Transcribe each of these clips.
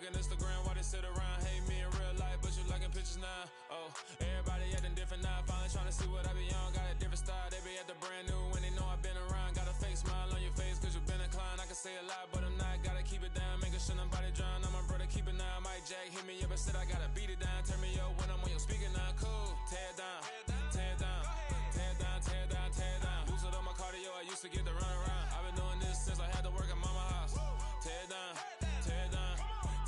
fucking Instagram while they sit around. Hate me in real life, but you liking pictures now. Oh, everybody acting different now. Finally trying to see what I be on. Got a different style, they be at the brand new when they know I've been around. Got a fake smile on your face cause you been inclined. I can say a lot, but I'm not. Gotta keep it down, making sure nobody drown. I'm my brother, keep it now. Mike Jack hit me up and said I gotta beat it down. Turn me up when I'm on your speaker now. Cool, tear it down, tear it down, tear it down, tear it down, tear it down. Boosted up my cardio, I used to get the run around. I've been doing this since I had to work at mama house. Tear it down, tear it down,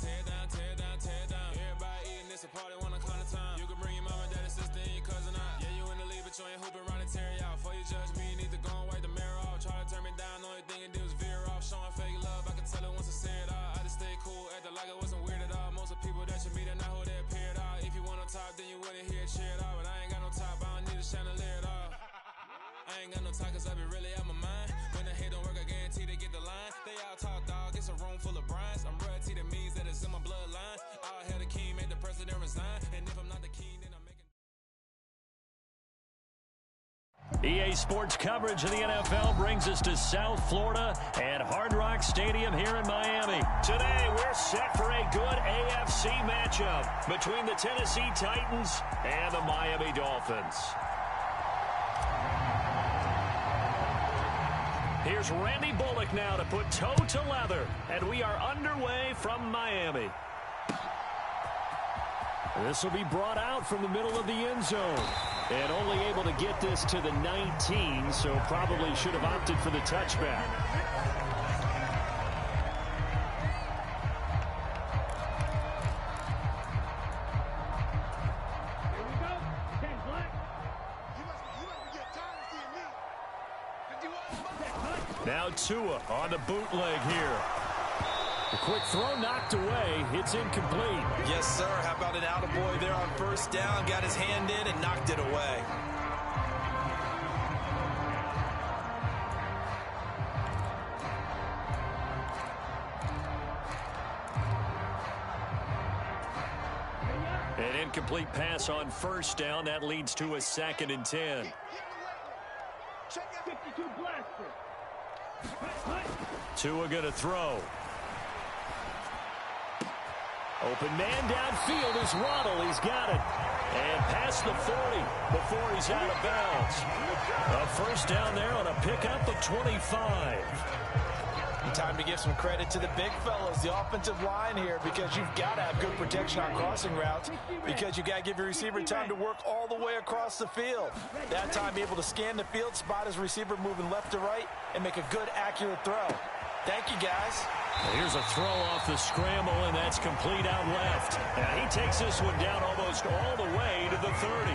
tear it down, tear it down, tear it down. Everybody eating this a party, one o'clock of time. You can bring your mama, daddy, sister, and your cousin out. Yeah, you in the league, but you ain't hooping around and tear it out. Before you judge me, you need to go and wipe the mirror off. Try to turn me down, the only thing it did was veer off. Showing fake love, I can tell it once I say it all. I just stay cool, acting like it wasn't weird at all. Most of the people that you meet are not who they appear at all. If you want on top, then you wouldn't hear it cheer it all. But I ain't got no top, I don't need a chandelier at all. I ain't got no talk cause I be really out my mind. When the hate don't work, I guarantee they get the line. They all talk dog, it's a room full of Bryans. I'm royalty, that means that it's in my bloodline. All hell the king, made the president resign. And if I'm not the king, then I'm making... EA Sports coverage of the NFL brings us to South Florida at Hard Rock Stadium here in Miami. Today, we're set for a good AFC matchup between the Tennessee Titans and the Miami Dolphins. Here's Randy Bullock now to put toe to leather, and we are underway from Miami. This will be brought out from the middle of the end zone. And only able to get this to the 19, so probably should have opted for the touchback. Now Tua on the bootleg here. A quick throw knocked away. It's incomplete. Yes, sir. How about an attaboy there on first down? Got his hand in and knocked it away. An incomplete pass on first down. That leads to a 2nd and 10. Tua going to throw. Open man downfield is Waddle. He's got it. And past the 40 before he's out of bounds. A first down there on a pickup of 25. Time to give some credit to the big fellas, the offensive line here, because you've got to have good protection on crossing routes, because you've got to give your receiver time to work all the way across the field. That time, be able to scan the field, spot his receiver moving left to right, and make a good, accurate throw. Thank you, guys. Here's a throw off the scramble, and that's complete out left. And he takes this one down almost all the way to the 30.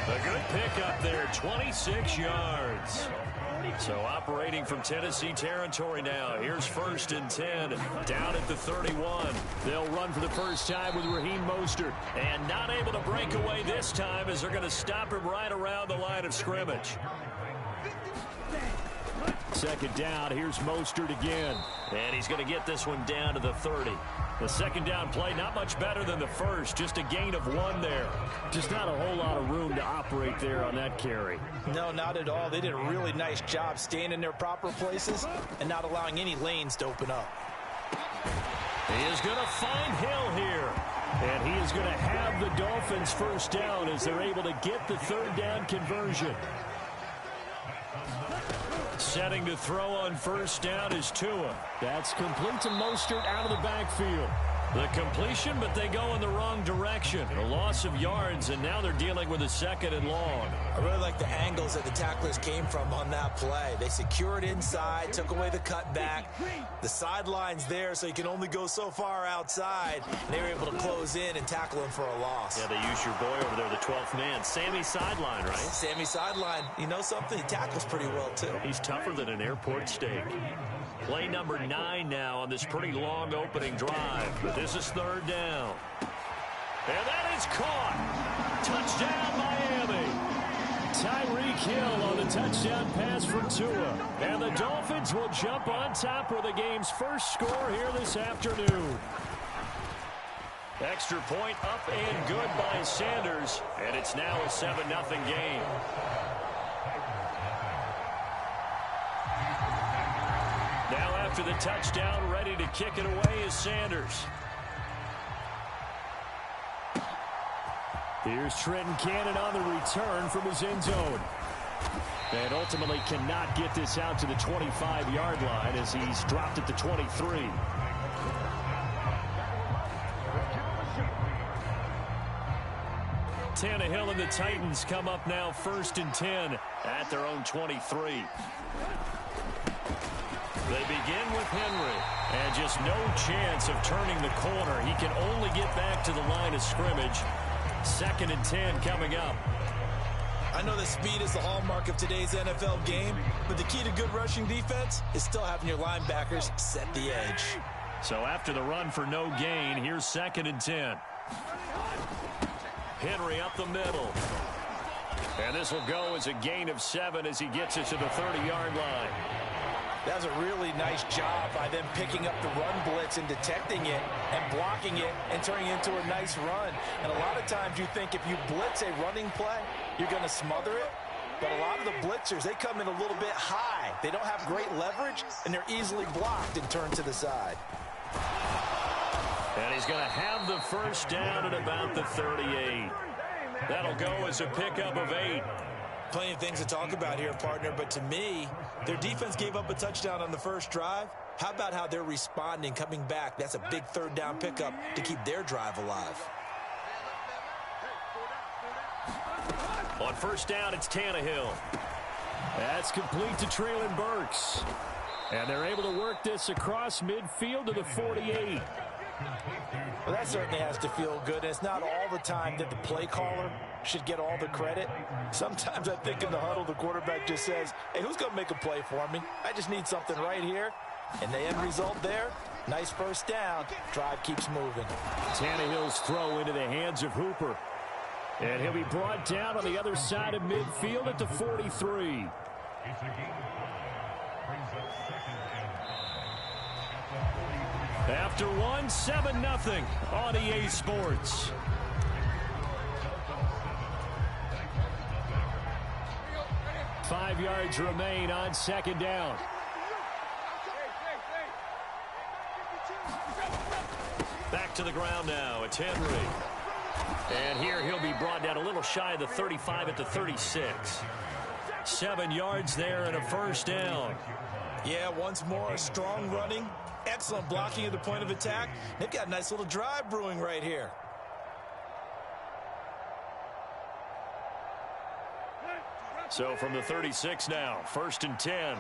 A good pickup there, 26 yards. So operating from Tennessee territory now. Here's 1st and 10, down at the 31. They'll run for the first time with Raheem Mostert. And not able to break away this time as they're going to stop him right around the line of scrimmage. 2nd down, here's Mostert again. And he's going to get this one down to the 30. The 2nd down play, not much better than the first. Just a gain of 1 there. Just not a whole lot of room to operate there on that carry. No, not at all. They did a really nice job staying in their proper places and not allowing any lanes to open up. He is going to find Hill here. And he is going to have the Dolphins first down as they're able to get the 3rd down conversion. Setting to throw on first down is Tua. That's complete to Mostert out of the backfield. The completion, but they go in the wrong direction. A loss of yards, and now they're dealing with a 2nd and long. I really like the angles that the tacklers came from on that play. They secured inside, took away the cutback. The sideline's there, so you can only go so far outside. They were able to close in and tackle him for a loss. Yeah, they used your boy over there, the 12th man. Sammy Sideline, right? Sammy Sideline. You know something? He tackles pretty well, too. He's tougher than an airport steak. Play number 9 now on this pretty long opening drive. But this is 3rd down. And that is caught. Touchdown, Miami. Tyreek Hill on the touchdown pass from Tua. And the Dolphins will jump on top with the game's first score here this afternoon. Extra point up and good by Sanders. And it's now a 7-0 game. Now after the touchdown, ready to kick it away is Sanders. Here's Trenton Cannon on the return from his end zone. And ultimately cannot get this out to the 25-yard line as he's dropped at the 23. Tannehill and the Titans come up now 1st and 10 at their own 23. They begin with Henry, and just no chance of turning the corner. He can only get back to the line of scrimmage. 2nd and 10 coming up. I know that speed is the hallmark of today's NFL game, but the key to good rushing defense is still having your linebackers set the edge. So after the run for no gain, here's 2nd and 10. Henry up the middle. And this will go as a gain of 7 as he gets it to the 30-yard line. That was a really nice job by them picking up the run blitz and detecting it and blocking it and turning it into a nice run. And a lot of times you think if you blitz a running play, you're going to smother it. But a lot of the blitzers, they come in a little bit high. They don't have great leverage, and they're easily blocked and turned to the side. And he's going to have the first down at about the 38. That'll go as a pickup of 8. Plenty of things to talk about here, partner, but to me, their defense gave up a touchdown on the first drive. How about how they're responding, coming back? That's a big 3rd down pickup to keep their drive alive. On 1st down, it's Tannehill. That's complete to Treylon Burks. And they're able to work this across midfield to the 48. Well, that certainly has to feel good. It's not all the time that the play caller should get all the credit. Sometimes I think in the huddle, the quarterback just says, hey, who's going to make a play for me? I just need something right here. And the end result there, nice 1st down. Drive keeps moving. Tannehill's throw into the hands of Hooper. And he'll be brought down on the other side of midfield at the 43. After 1, 7-0 on EA Sports. Five yards remain on 2nd down. Back to the ground now. It's Henry. And here he'll be brought down a little shy of the 35 at the 36. 7 yards there and a 1st down. Yeah, once more, strong running. Excellent blocking at the point of attack. They've got a nice little drive brewing right here. So from the 36 now, 1st and 10.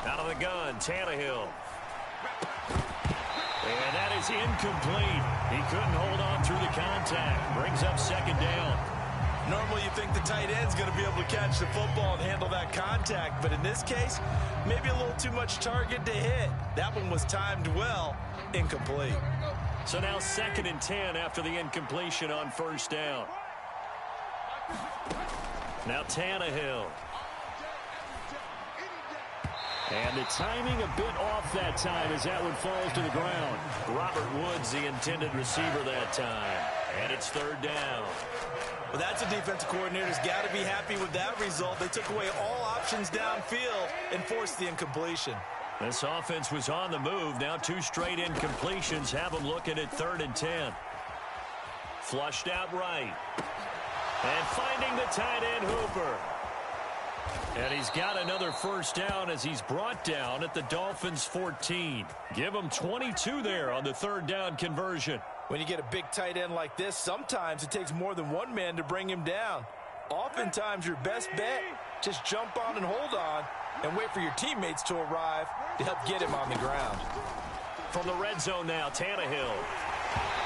Out of the gun, Tannehill. And that is incomplete. He couldn't hold on through the contact. Brings up 2nd down. Normally you think the tight end's going to be able to catch the football and handle that contact, but in this case, maybe a little too much target to hit. That one was timed well, incomplete. So now 2nd and 10 after the incompletion on 1st down. Now Tannehill. And the timing a bit off that time as that one falls to the ground. Robert Woods, the intended receiver that time. And it's 3rd down. Well, that's a defensive coordinator's got to be happy with that result. They took away all options downfield and forced the incompletion. This offense was on the move. Now 2 straight incompletions have them looking at 3rd and 10. Flushed out right. And finding the tight end, Hooper. And he's got another 1st down as he's brought down at the Dolphins' 14. Give him 22 there on the 3rd down conversion. When you get a big tight end like this, sometimes it takes more than one man to bring him down. Oftentimes, your best bet, just jump on and hold on and wait for your teammates to arrive to help get him on the ground. From the red zone now, Tannehill.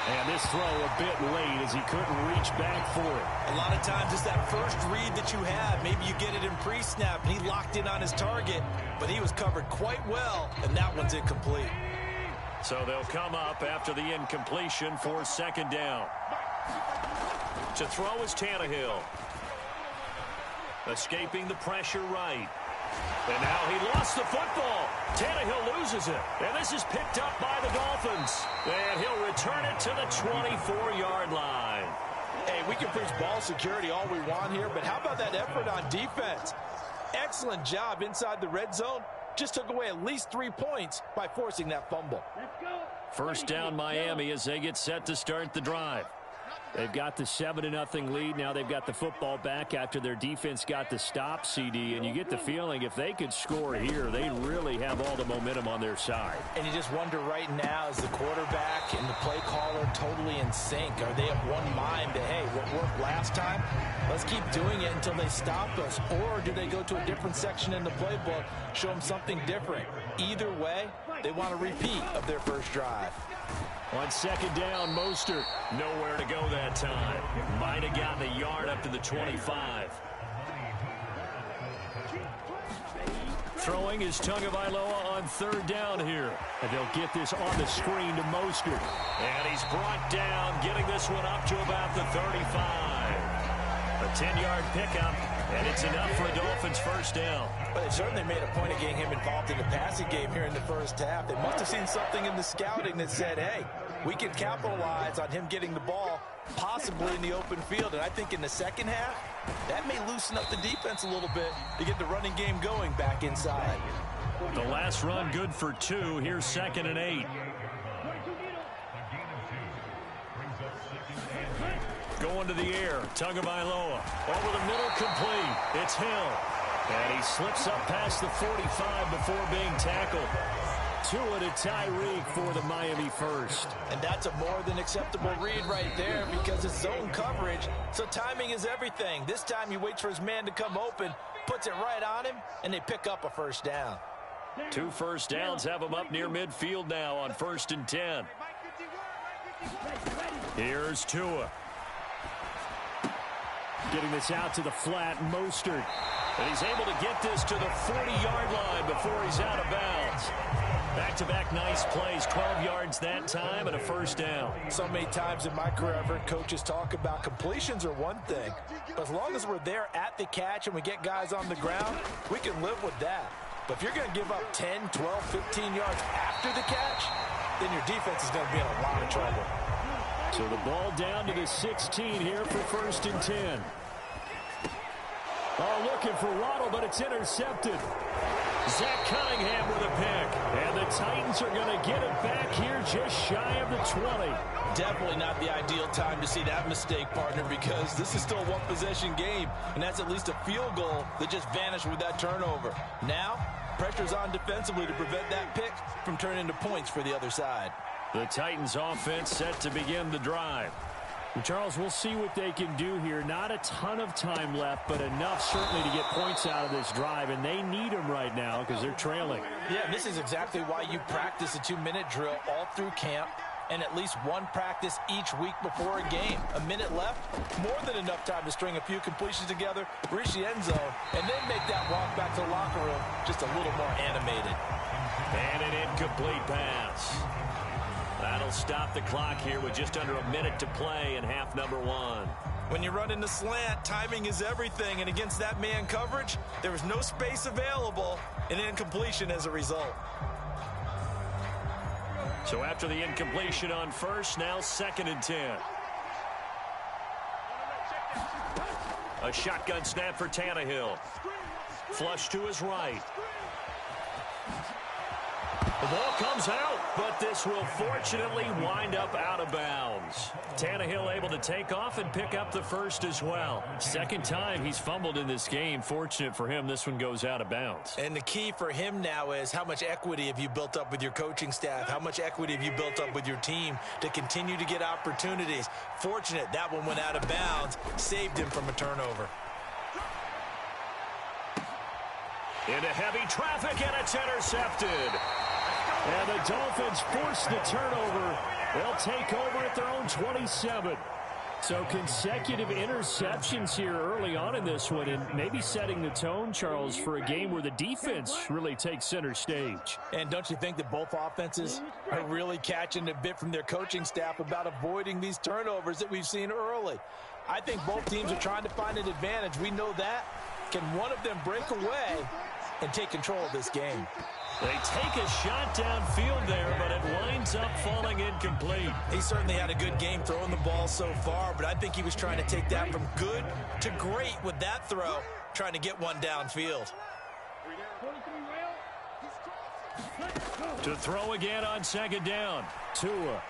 And this throw a bit late as he couldn't reach back for it. A lot of times it's that first read that you have. Maybe you get it in pre-snap and he locked in on his target, but he was covered quite well, and that one's incomplete. So they'll come up after the incompletion for 2nd down. To throw is Tannehill. Escaping the pressure right. And now he lost the football. Tannehill loses it. And this is picked up by the Dolphins. And he'll return it to the 24-yard line. Hey, we can preach ball security all we want here, but how about that effort on defense? Excellent job inside the red zone, just took away at least 3 points by forcing that fumble. First down Miami as they get set to start the drive. They've got the 7-0 lead. Now they've got the football back after their defense got the stop, CD. And you get the feeling if they could score here, they really have all the momentum on their side. And you just wonder right now, is the quarterback and the play caller totally in sync? Are they of one mind that, hey, what worked last time, let's keep doing it until they stop us? Or do they go to a different section in the playbook, show them something different? Either way, they want a repeat of their first drive. On second down, Mostert nowhere to go that time. Might have gotten a yard up to the 25. Throwing is Tagovailoa on third down here. And they'll get this on the screen to Mostert. And he's brought down, getting this one up to about the 35. A 10-yard pickup, and it's enough for a Dolphins first down. But they certainly made a point of getting him involved in the passing game here in the first half. They must have seen something in the scouting that said, hey, we can capitalize on him getting the ball possibly in the open field. And I think in the second half, that may loosen up the defense a little bit to get the running game going back inside. The last run good for 2. Here's 2nd and 8. Going to the air, Tagovailoa. Over the middle, complete. It's Hill. And he slips up past the 45 before being tackled. Tua to Tyreek for the Miami first. And that's a more than acceptable read right there because it's zone coverage, so timing is everything. This time he waits for his man to come open, puts it right on him, and they pick up a first down. 2 first downs have them up near midfield now on 1st and 10. Here's Tua. Getting this out to the flat, Mostert. And he's able to get this to the 40-yard line before he's out of bounds. Back-to-back nice plays, 12 yards that time and a first down. So many times in my career I've heard coaches talk about completions are one thing, but as long as we're there at the catch and we get guys on the ground, we can live with that. But if you're going to give up 10, 12, 15 yards after the catch, then your defense is going to be in a lot of trouble. So the ball down to the 16 here for 1st and 10. Oh, looking for Waddle, but it's intercepted. Zach Cunningham with a pick. And the Titans are going to get it back here just shy of the 20. Definitely not the ideal time to see that mistake, partner, because this is still a one-possession game, and that's at least a field goal that just vanished with that turnover. Now, pressure's on defensively to prevent that pick from turning into points for the other side. The Titans offense set to begin the drive. Charles, we'll see what they can do here. Not a ton of time left, but enough certainly to get points out of this drive, and they need them right now because they're trailing. Yeah, this is exactly why you practice a 2-minute drill all through camp and at least one practice each week before a game. A minute left, more than enough time to string a few completions together, reach the end zone, and then make that walk back to the locker room just a little more animated. And an incomplete pass. That'll stop the clock here with just under a minute to play in half number 1. When you run in the slant, timing is everything, and against that man coverage, there was no space available, and incompletion as a result. So after the incompletion on first, now 2nd and 10. A shotgun snap for Tannehill. Flush to his right. The ball comes out, but this will fortunately wind up out of bounds. Tannehill able to take off and pick up the first as well. Second time he's fumbled in this game. Fortunate for him, this one goes out of bounds. And the key for him now is how much equity have you built up with your coaching staff? How much equity have you built up with your team to continue to get opportunities? Fortunate that one went out of bounds, saved him from a turnover. Into heavy traffic, and it's intercepted. And the Dolphins force the turnover. They'll take over at their own 27. So consecutive interceptions here early on in this one, and maybe setting the tone, Charles, for a game where the defense really takes center stage. And don't you think that both offenses are really catching a bit from their coaching staff about avoiding these turnovers that we've seen early? I think both teams are trying to find an advantage. We know that. Can one of them break away and take control of this game? They take a shot downfield there, but it winds up falling incomplete. He certainly had a good game throwing the ball so far, but I think he was trying to take that from good to great with that throw, trying to get one downfield. To throw again on second down. Tua.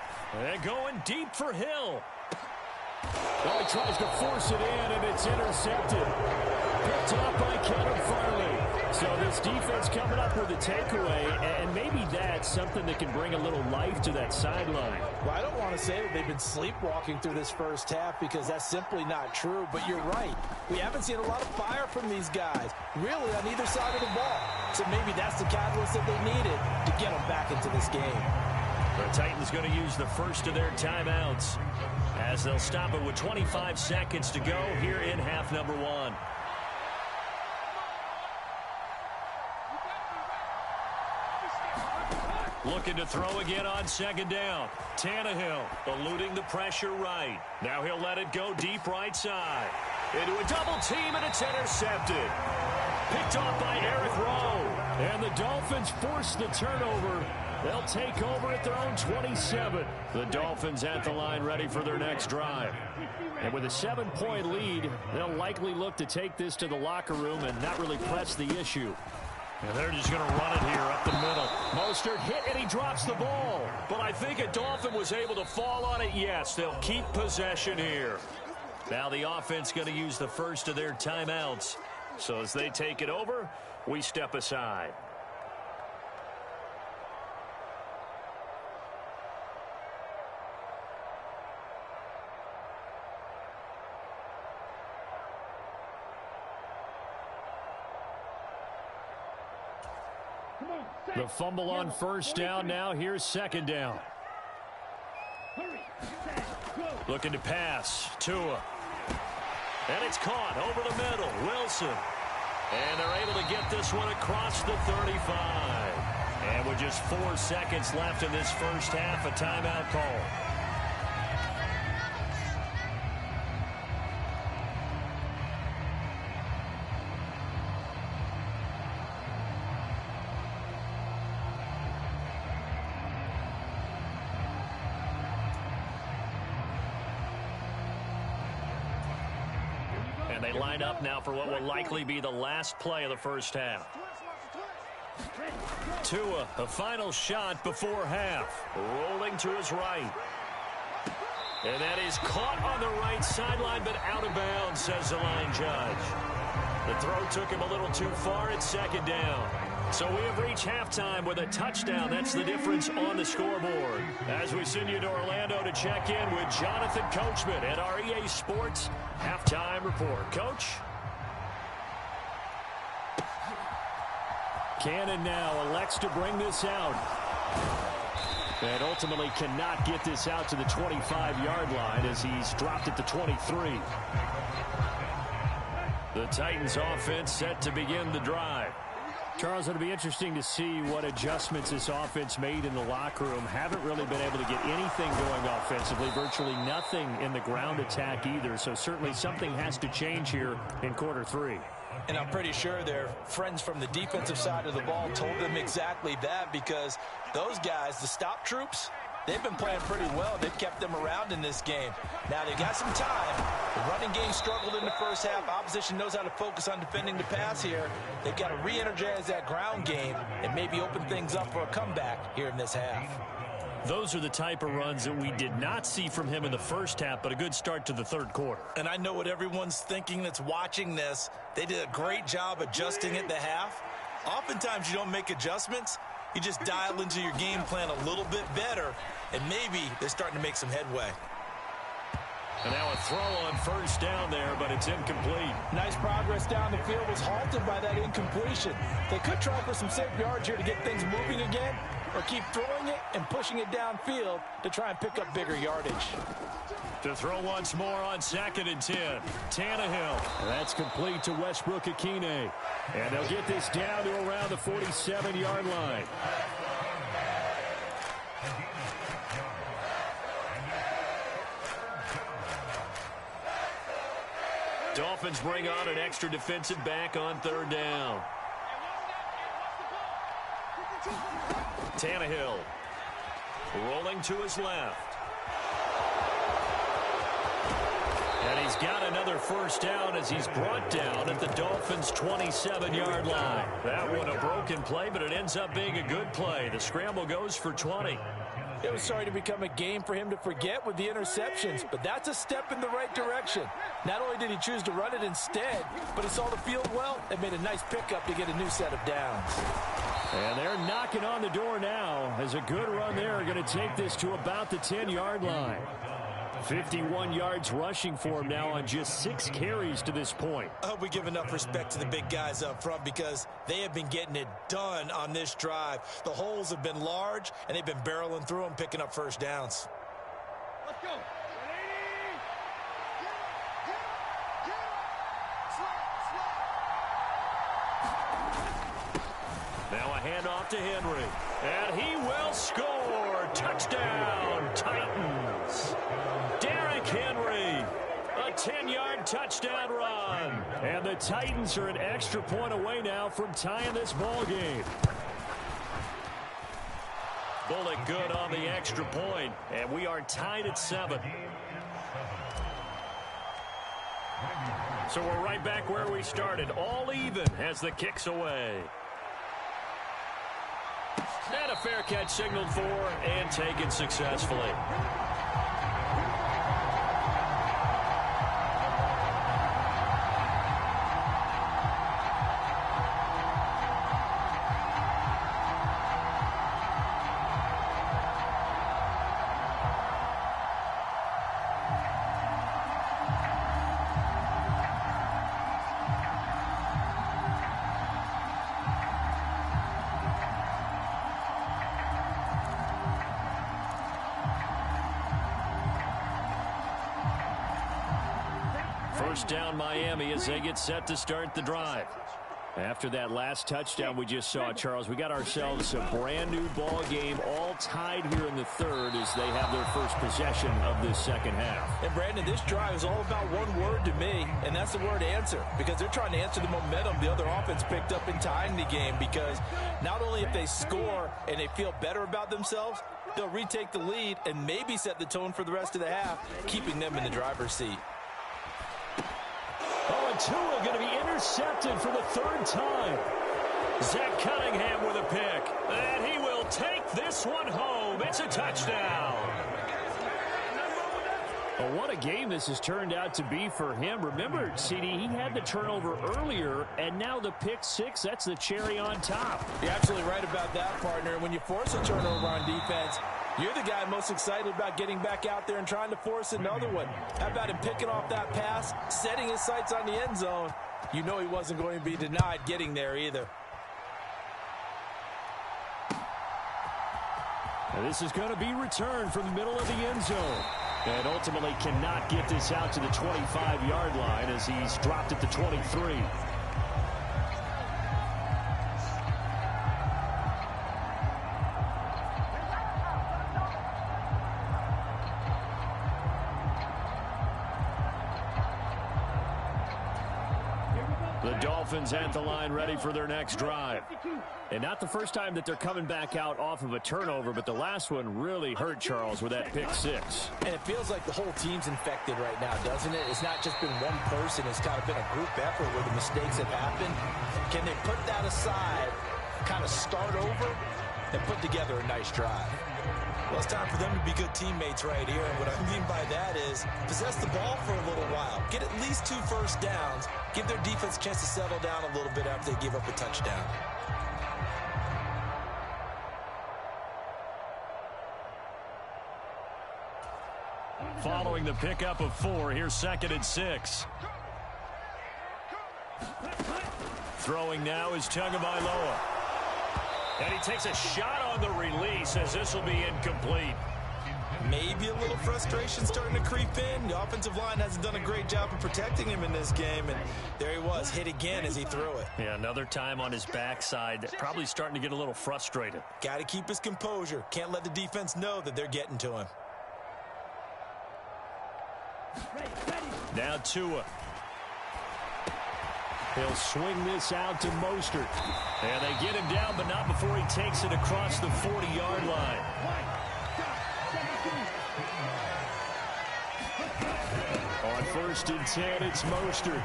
And going deep for Hill. Well, he tries to force it in, and it's intercepted. Picked up by Caleb Farley. So this defense coming up with a takeaway, and maybe that's something that can bring a little life to that sideline. Well, I don't want to say that they've been sleepwalking through this first half because that's simply not true, but you're right. We haven't seen a lot of fire from these guys, really, on either side of the ball. So maybe that's the catalyst that they needed to get them back into this game. The Titans going to use the first of their timeouts as they'll stop it with 25 seconds to go here in half number one. Looking to throw again on second down. Tannehill eluding the pressure right. Now he'll let it go deep right side. Into a double team, and it's intercepted. Picked off by Eric Rowe. And the Dolphins force the turnover. They'll take over at their own 27. The Dolphins at the line ready for their next drive. And with a 7-point lead, they'll likely look to take this to the locker room and not really press the issue. And they're just going to run it here up the middle. Mostert hit, and he drops the ball. But I think a Dolphin was able to fall on it. Yes, they'll keep possession here. Now the offense going to use the first of their timeouts. So as they take it over, we step aside. The fumble on first down. Now here's second down. Looking to pass. Tua. And it's caught over the middle. Wilson. And they're able to get this one across the 35. And with just 4 seconds left in this first half, a timeout call. And they line up now for what will likely be the last play of the first half. Tua, a final shot before half. Rolling to his right. And that is caught on the right sideline, but out of bounds, says the line judge. The throw took him a little too far at second down. So we have reached halftime with a touchdown. That's the difference on the scoreboard. As we send you to Orlando to check in with Jonathan Coachman at our EA Sports Halftime Report. Coach? Cannon now elects to bring this out. And ultimately cannot get this out to the 25-yard line as he's dropped it to 23. The Titans offense set to begin the drive. Charles, it'll be interesting to see what adjustments this offense made in the locker room. Haven't really been able to get anything going offensively. Virtually nothing in the ground attack either. So certainly something has to change here in quarter three. And I'm pretty sure their friends from the defensive side of the ball told them exactly that, because those guys, the stop troops, they've been playing pretty well. They've kept them around in this game. Now, they've got some time. The running game struggled in the first half. Opposition knows how to focus on defending the pass here. They've got to re-energize that ground game and maybe open things up for a comeback here in this half. Those are the type of runs that we did not see from him in the first half, but a good start to the third quarter. And I know what everyone's thinking that's watching this. They did a great job adjusting at the half. Oftentimes you don't make adjustments. You just dial into your game plan a little bit better, and maybe they're starting to make some headway. And now a throw on first down there, but it's incomplete. Nice progress down the field was halted by that incompletion. They could try for some safe yards here to get things moving again, or keep throwing it and pushing it downfield to try and pick up bigger yardage. To throw once more on 2nd and 10. Tannehill. That's complete to Westbrook-Ikhine. And they'll get this down to around the 47-yard line. Dolphins bring on an extra defensive back on third down. Tannehill rolling to his left. And he's got another first down as he's brought down at the Dolphins' 27-yard line. That one a broken play, but it ends up being a good play. The scramble goes for 20. It was starting to become a game for him to forget with the interceptions, but that's a step in the right direction. Not only did he choose to run it instead, but he saw the field well and made a nice pickup to get a new set of downs. And they're knocking on the door now as a good run there going to take this to about the 10-yard line. 51 yards rushing for him now on just 6 carries to this point. I hope we give enough respect to the big guys up front because they have been getting it done on this drive. The holes have been large, and they've been barreling through them, picking up first downs. Let's go. Now a handoff to Henry. And he will score. Touchdown, Titans. Derrick Henry. A 10-yard touchdown run. And the Titans are an extra point away now from tying this ball game. Bullock good on the extra point. And we are tied at 7. So we're right back where we started. All even as the kick's away. And a fair catch signaled for and taken successfully. First down Miami as they get set to start the drive. After that last touchdown we just saw, Charles, we got ourselves a brand new ball game, all tied here in the third as they have their first possession of this second half. And Brandon, this drive is all about one word to me, and that's the word answer, because they're trying to answer the momentum the other offense picked up in tying the game, because not only if they score and they feel better about themselves, they'll retake the lead and maybe set the tone for the rest of the half, keeping them in the driver's seat. Oh, and Tua going to be intercepted for the third time. Zach Cunningham with a pick. And he will take this one home. It's a touchdown. Well, what a game this has turned out to be for him. Remember, CD, he had the turnover earlier, and now the pick six, that's the cherry on top. You're absolutely right about that, partner. When you force a turnover on defense, you're the guy most excited about getting back out there and trying to force another one. How about him picking off that pass, setting his sights on the end zone? You know he wasn't going to be denied getting there either. And this is going to be returned from the middle of the end zone. And ultimately cannot get this out to the 25-yard line as he's dropped at the 23. The Dolphins at the line ready for their next drive. And not the first time that they're coming back out off of a turnover, but the last one really hurt, Charles, with that pick six. And it feels like the whole team's infected right now, doesn't it? It's not just been one person. It's kind of been a group effort where the mistakes have happened. Can they put that aside, kind of start over, and put together a nice drive? Well, it's time for them to be good teammates right here. And what I mean by that is possess the ball for a little while. Get at least 2 first downs. Give their defense a chance to settle down a little bit after they give up a touchdown. Following the pickup of 4, here's 2nd and 6. Throwing now is Tagovailoa. And he takes a shot on the release as this will be incomplete. Maybe a little frustration starting to creep in. The offensive line hasn't done a great job of protecting him in this game, and there he was, hit again as he threw it. Yeah, another time on his backside, probably starting to get a little frustrated. Got to keep his composure. Can't let the defense know that they're getting to him. Now Tua. He'll swing this out to Mostert. And they get him down, but not before he takes it across the 40-yard line. On 1st and 10. It's Mostert.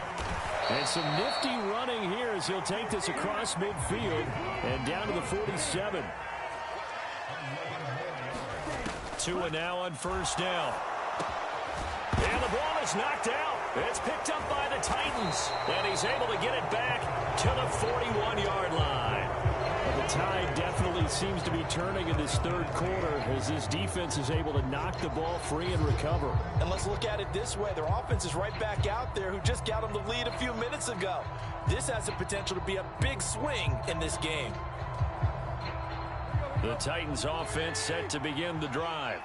And some nifty running here as he'll take this across midfield and down to the 47. 2 and now on 1st down. And the ball is knocked out. It's picked up by the Titans. And he's able to get it back to the 41-yard line. Well, the tide definitely seems to be turning in this 3rd quarter as this defense is able to knock the ball free and recover. And let's look at it this way. Their offense is right back out there who just got them the lead a few minutes ago. This has the potential to be a big swing in this game. The Titans offense set to begin the drive.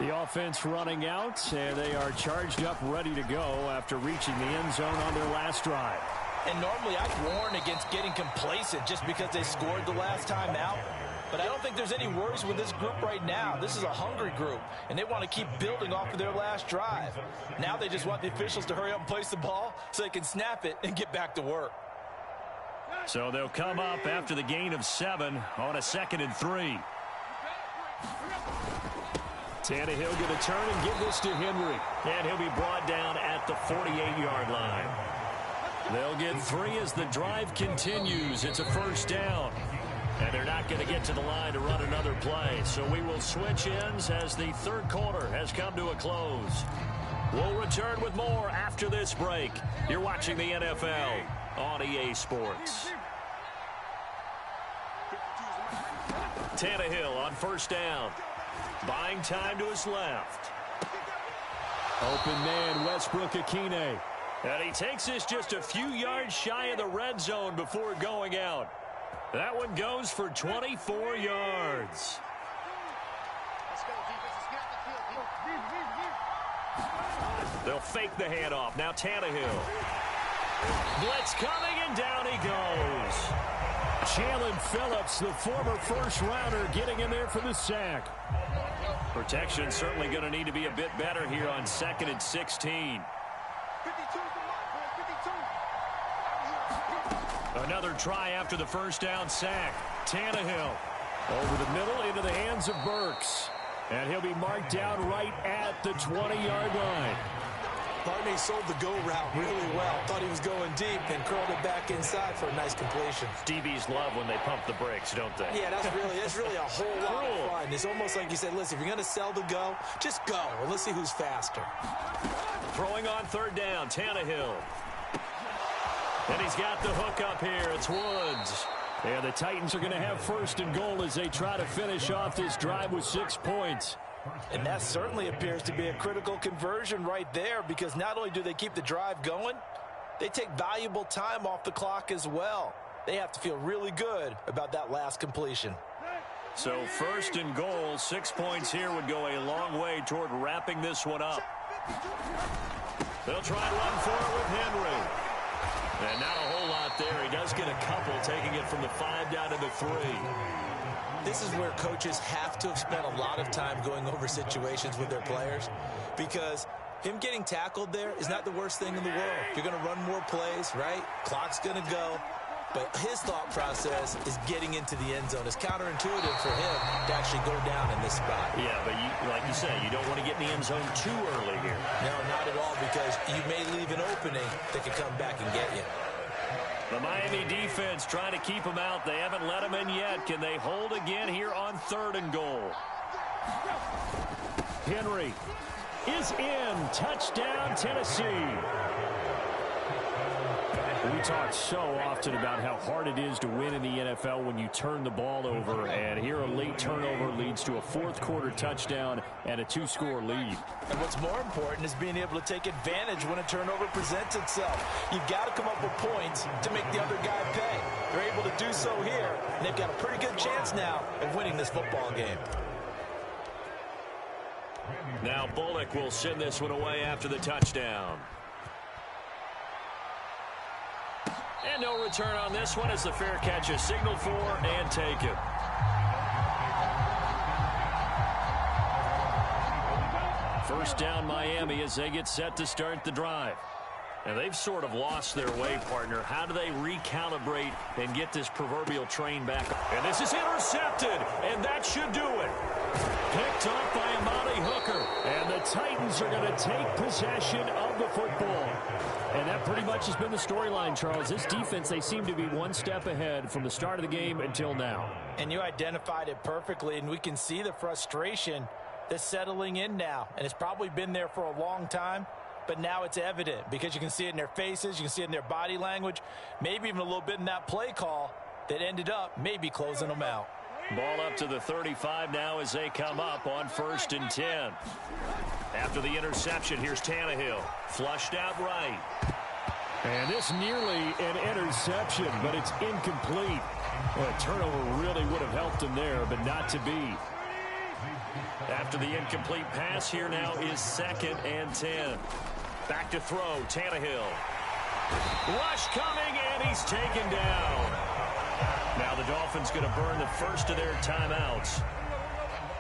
The offense running out, and they are charged up, ready to go after reaching the end zone on their last drive. And normally I'd warn against getting complacent just because they scored the last time out. But I don't think there's any worries with this group right now. This is a hungry group, and they want to keep building off of their last drive. Now they just want the officials to hurry up and place the ball so they can snap it and get back to work. So they'll come up after the gain of 7 on a 2nd and 3. Tannehill going to turn and give this to Henry. And he'll be brought down at the 48-yard line. They'll get 3 as the drive continues. It's a 1st down. And they're not going to get to the line to run another play. So we will switch ends as the 3rd quarter has come to a close. We'll return with more after this break. You're watching the NFL on EA Sports. Tannehill on 1st down. Buying time to his left. Open man, Westbrook-Ikhine. And he takes this just a few yards shy of the red zone before going out. That one goes for 24 yards. They'll fake the handoff. Now Tannehill. Blitz coming, and down he goes. Jalen Phillips, the former 1st-rounder, getting in there for the sack. Protection certainly going to need to be a bit better here on 2nd and 16. Another try after the 1st down sack. Tannehill over the middle into the hands of Burks. And he'll be marked down right at the 20-yard line. Barney sold the go route really well. Thought he was going deep and curled it back inside for a nice completion. DBs love when they pump the brakes, don't they? Yeah, that's really a whole lot of fun. It's almost like you said, listen, if you're going to sell the go, just go, and let's see who's faster. Throwing on 3rd down, Tannehill. And he's got the hook up here. It's Woods. And the Titans are going to have 1st and goal as they try to finish off this drive with 6 points. And that certainly appears to be a critical conversion right there, because not only do they keep the drive going, they take valuable time off the clock as well. They have to feel really good about that last completion. So 1st and goal, 6 points here would go a long way toward wrapping this one up. They'll try to run for it with Henry. And not a whole lot there. He does get a couple, taking it from the 5 down to the 3. This is where coaches have to have spent a lot of time going over situations with their players, because him getting tackled there is not the worst thing in the world. You're going to run more plays, right? Clock's going to go. But his thought process is getting into the end zone. It's counterintuitive for him to actually go down in this spot. Yeah, but like you said, you don't want to get in the end zone too early here. No, not at all, because you may leave an opening that could come back and get you. The Miami defense trying to keep them out. They haven't let them in yet. Can they hold again here on 3rd and goal? Henry is in. Touchdown, Tennessee. We talk so often about how hard it is to win in the NFL when you turn the ball over, and here a late turnover leads to a 4th quarter touchdown and a 2-score lead. And what's more important is being able to take advantage when a turnover presents itself. You've got to come up with points to make the other guy pay. They're able to do so here, and they've got a pretty good chance now of winning this football game. Now Bullock will send this one away after the touchdown. And no return on this one as the fair catch is signaled for and taken. First down Miami as they get set to start the drive. And they've sort of lost their way, partner. How do they recalibrate and get this proverbial train back? And this is intercepted, and that should do it. Picked off by Amani Hooker. And the Titans are going to take possession of the football. And that pretty much has been the storyline, Charles. This defense, they seem to be one step ahead from the start of the game until now. And you identified it perfectly, and we can see the frustration that's settling in now. And it's probably been there for a long time, but now it's evident because you can see it in their faces, you can see it in their body language, maybe even a little bit in that play call that ended up maybe closing them out. Ball up to the 35 now as they come up on 1st and 10. After the interception, here's Tannehill. Flushed out right. And this nearly an interception, but it's incomplete. Well, a turnover really would have helped him there, but not to be. After the incomplete pass, here now is 2nd and 10. Back to throw, Tannehill. Rush coming, and he's taken down. Now the Dolphins going to burn the first of their timeouts.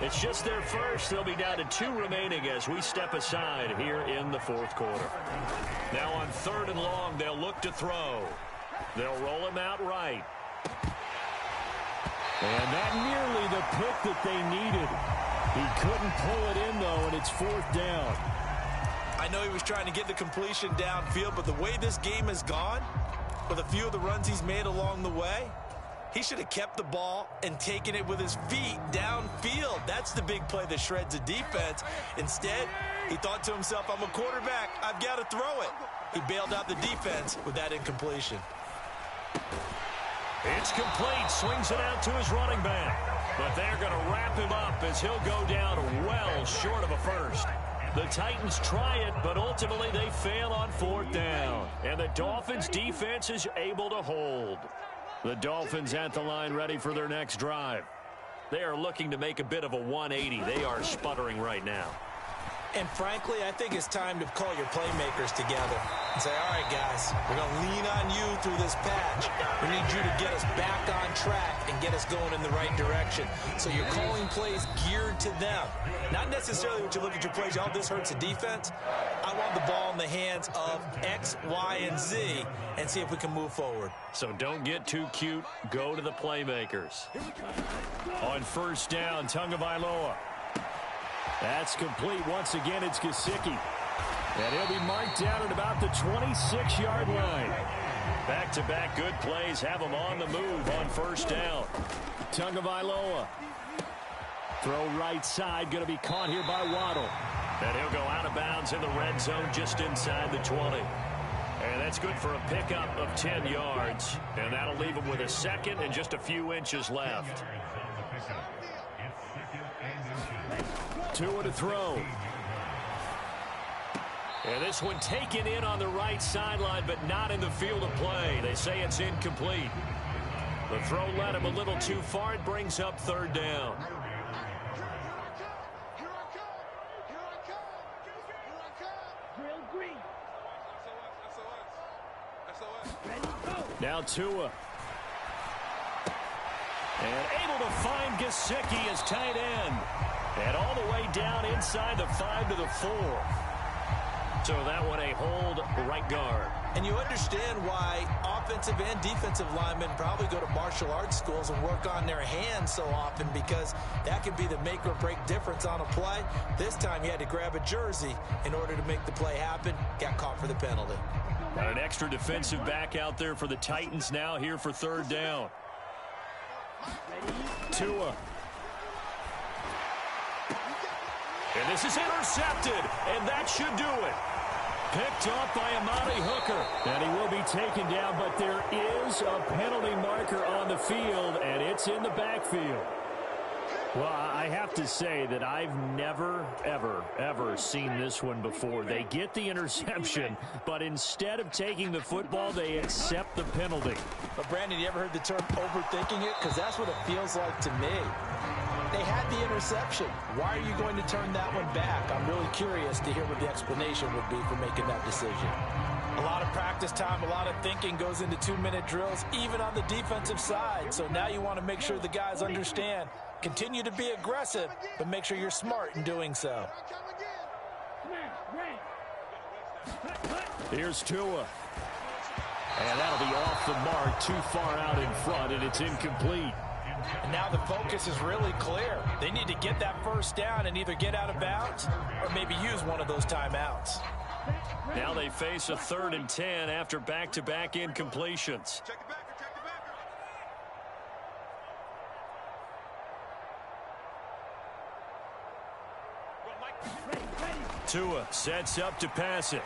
It's just their first. They'll be down to 2 remaining as we step aside here in the 4th quarter. Now on 3rd and long, they'll look to throw. They'll roll him out right. And that nearly the pick that they needed. He couldn't pull it in, though, and it's 4th down. I know he was trying to get the completion downfield, but the way this game has gone, with a few of the runs he's made along the way, he should have kept the ball and taken it with his feet downfield. That's the big play that shreds a defense. Instead, he thought to himself, I'm a quarterback. I've got to throw it. He bailed out the defense with that incompletion. It's complete. Swings it out to his running back. But they're going to wrap him up as he'll go down well short of a first. The Titans try it, but ultimately they fail on 4th down. And the Dolphins' defense is able to hold. The Dolphins at the line ready for their next drive. They are looking to make a bit of a 180. They are sputtering right now. And frankly, I think it's time to call your playmakers together and say, all right, guys, we're going to lean on you through this patch. We need you to get us back on track and get us going in the right direction. So you're calling plays geared to them. Not necessarily when you look at your plays, oh, this hurts the defense. I want the ball in the hands of X, Y, and Z and see if we can move forward. So don't get too cute. Go to the playmakers. On 1st down, Tagovailoa. That's complete. Once again, it's Gesicki. And he'll be marked down at about the 26-yard line. Back-to-back good plays have him on the move on 1st down. Tagovailoa. Throw right side, going to be caught here by Waddle. And he'll go out of bounds in the red zone just inside the 20. And that's good for a pickup of 10 yards. And that'll leave him with a 2nd and just a few inches left. Tua to throw. And this one taken in on the right sideline, but not in the field of play. They say it's incomplete. The throw led him a little too far. It brings up 3rd down. Now Tua. And able to find Gesicki as tight end. And all the way down inside the 5 to the 4. So that one a hold right guard. And you understand why offensive and defensive linemen probably go to martial arts schools and work on their hands so often, because that can be the make or break difference on a play. This time he had to grab a jersey in order to make the play happen. Got caught for the penalty. Got an extra defensive back out there for the Titans now here for 3rd down. Tua. And this is intercepted, and that should do it. Picked off by Amani Hooker. And he will be taken down, but there is a penalty marker on the field, and it's in the backfield. Well, I have to say that I've never, ever seen this one before. They get the interception, but instead of taking the football, they accept the penalty. But, Brandon, you ever heard the term overthinking it? Because that's what it feels like to me. They had the interception. Why are you going to turn that one back? I'm really curious to hear what the explanation would be for making that decision. A lot of practice time, a lot of thinking goes into 2-minute drills, even on the defensive side. So now you want to make sure the guys understand. Continue to be aggressive, but make sure you're smart in doing so. Here's Tua. And that'll be off the mark, too far out in front, and it's incomplete. And now the focus is really clear. They need to get that first down and either get out of bounds or maybe use one of those timeouts. Now they face a 3rd and 10 after back-to-back incompletions. Tua sets up to pass it.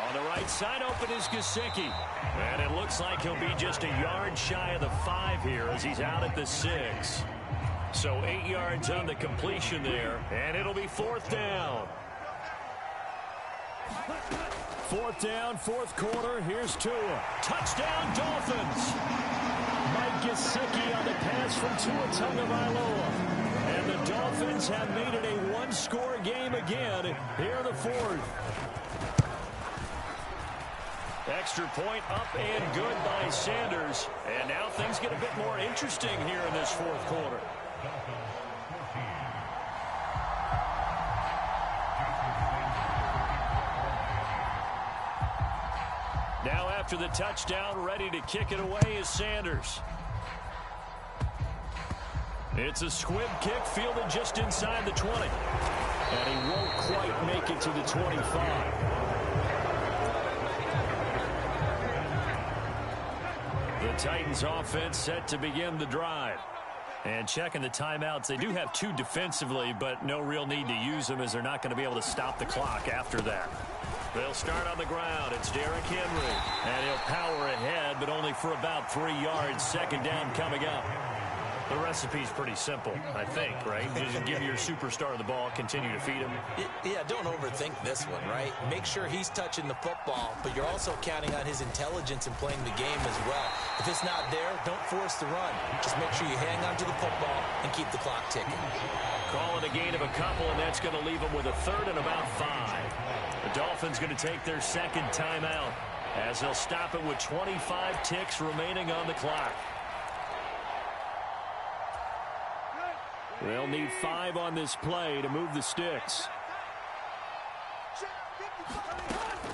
On the right side, open is Gesicki. And it looks like he'll be just a yard shy of the 5 here as he's out at the 6. So 8 yards on the completion there, and it'll be 4th down. 4th down, 4th quarter. Here's Tua. Touchdown, Dolphins. Mike Gesicki on the pass from Tua Tagovailoa. And the Dolphins have made it a one-score game again here in the 4th. Extra point up and good by Sanders. And now things get a bit more interesting here in this 4th quarter. Now after the touchdown, ready to kick it away is Sanders. It's a squib kick fielded just inside the 20. And he won't quite make it to the 25. The Titans offense set to begin the drive. And checking the timeouts, they do have 2 defensively, but no real need to use them as they're not going to be able to stop the clock after that. They'll start on the ground. It's Derrick Henry. And he'll power ahead, but only for about 3 yards. 2nd down coming up. The recipe's pretty simple, I think, right? Just give your superstar the ball, continue to feed him. Yeah, don't overthink this one, right? Make sure he's touching the football, but you're also counting on his intelligence in playing the game as well. If it's not there, don't force the run. Just make sure you hang on to the football and keep the clock ticking. Calling a gain of a couple, and that's going to leave them with a 3rd and about 5. The Dolphins going to take their 2nd timeout as they'll stop it with 25 ticks remaining on the clock. They'll need 5 on this play to move the sticks.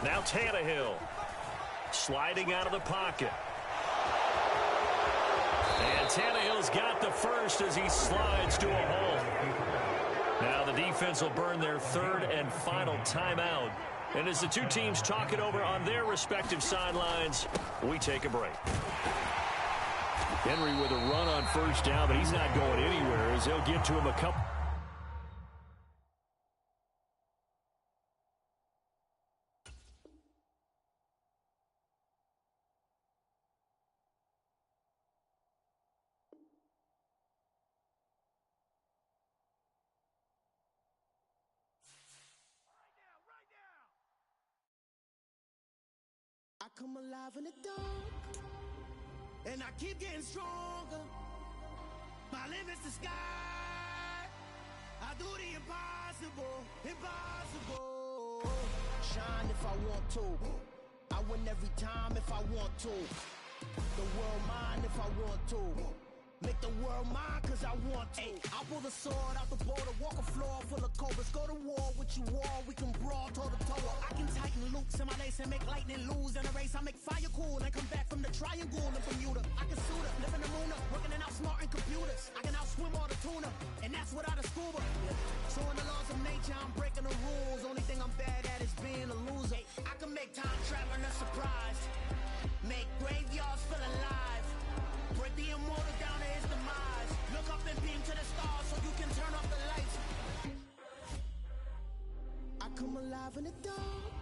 Now Tannehill sliding out of the pocket. And Tannehill's got the first as he slides to a hole. Now the defense will burn their 3rd and final timeout. And as the 2 teams talk it over on their respective sidelines, we take a break. Henry with a run on 1st down, but he's not going anywhere as they'll get to him a couple. I come alive in the dark. And I keep getting stronger. My limit's the sky. I do the impossible, impossible. Shine if I want to. I win every time if I want to. The world mine if I want to. Make the world mine cause I want to. I pull the sword out the border, walk a floor full of cobras. Go to war with you all, we can brawl toe to toe. I can tighten loops in my lace and make lightning lose in a race. I make fire cool and come back from the triangle in Bermuda. I can suit up, live in the moon, working and outsmarting computers. I can outswim all the tuna, and that's without a scuba. So in the laws of nature, I'm breaking the rules. Only thing I'm bad at is being a loser. I can make time traveling a surprise. Make graveyards feel alive. Break the immortal down to his demise. Look up and beam to the stars so you can turn off the lights. I come alive in the dark.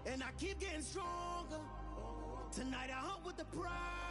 And I keep getting stronger. Tonight I hunt with the pride.